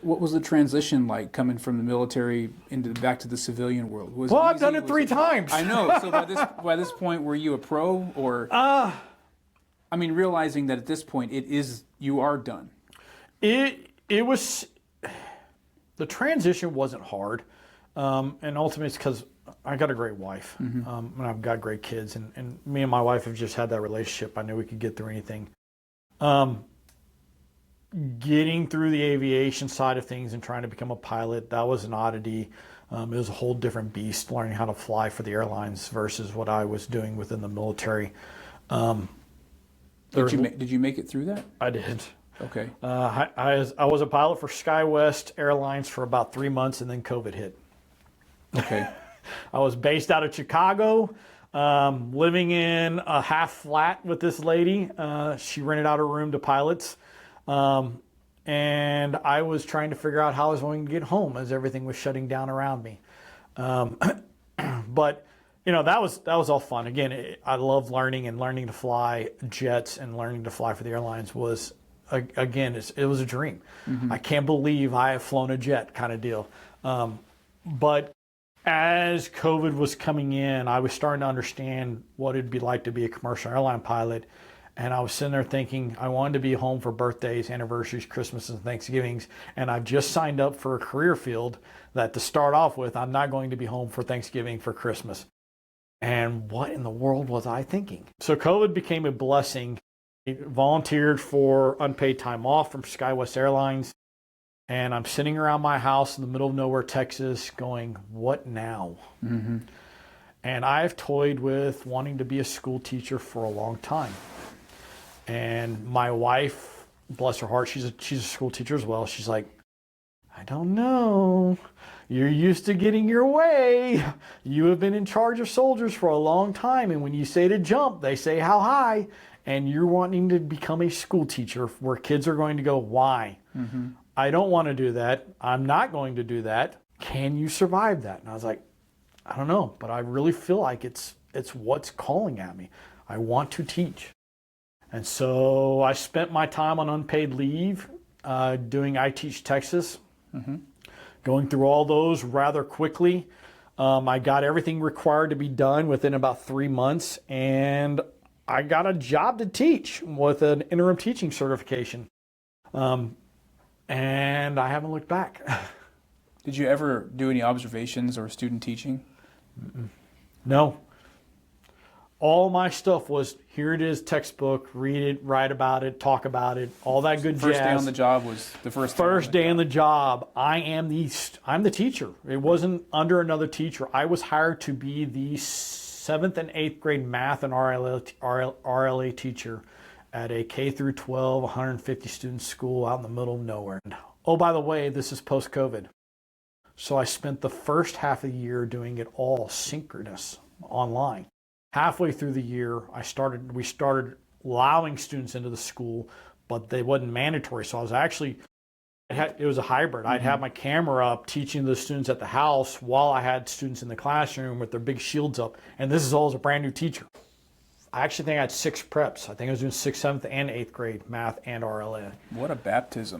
What was the transition like coming from the military into back to the civilian world? Was Well, it I've easy? done it 3 times. I know. So by this point, were you a pro or? I mean, realizing that at this point you are done. It was, the transition wasn't hard, and ultimately it's because I got a great wife, and I've got great kids, and me and my wife have just had that relationship. I knew we could get through anything. Getting through the aviation side of things and trying to become a pilot, that was an oddity. It was a whole different beast, learning how to fly for the airlines versus what I was doing within the military. Did you make it through that? I did. Okay. I was a pilot for SkyWest Airlines for about 3 months, and then COVID hit. Okay. I was based out of Chicago, living in a half flat with this lady. She rented out her room to pilots. And I was trying to figure out how I was going to get home as everything was shutting down around me. But that was all fun. Again, I love learning, and learning to fly jets and learning to fly for the airlines was, again, it was a dream. I can't believe I have flown a jet kind of deal. But as COVID was coming in, I was starting to understand what it'd be like to be a commercial airline pilot. And I was sitting there thinking I wanted to be home for birthdays, anniversaries, Christmases, and Thanksgivings. And I've just signed up for a career field that, to start off with, I'm not going to be home for Thanksgiving, for Christmas. And what in the world was I thinking? So COVID became a blessing. I volunteered for unpaid time off from SkyWest Airlines. And I'm sitting around my house in the middle of nowhere, Texas, going, what now? And I've toyed with wanting to be a school teacher for a long time. And my wife, bless her heart, she's a school teacher as well. She's like, I don't know. You're used to getting your way. You have been in charge of soldiers for a long time. And when you say to jump, they say how high. And you're wanting to become a school teacher where kids are going to go, why? I don't want to do that. I'm not going to do that. Can you survive that? And I was like, I don't know, but I really feel like it's what's calling at me. I want to teach. And so I spent my time on unpaid leave doing I Teach Texas, going through all those rather quickly. I got everything required to be done within about 3 months, and I got a job to teach with an interim teaching certification. And I haven't looked back. Did you ever do any observations or student teaching? No. All my stuff was, here it is, textbook, read it, write about it, talk about it, all that good jazz. First day on the job was the first day on the job. I'm the teacher. It wasn't under another teacher. I was hired to be the 7th and 8th grade math and RLA teacher at a K through 12, 150 student school out in the middle of nowhere. Oh, by the way, this is post-COVID. So I spent the first half of the year doing it all synchronous online. Halfway through the year, we started allowing students into the school, but they wasn't mandatory. So I was actually, it was a hybrid. I'd have my camera up teaching the students at the house while I had students in the classroom with their big shields up. And this is all as a brand new teacher. I actually think I had 6 preps. I think I was doing 6th, 7th, and 8th grade math and RLA. What a baptism.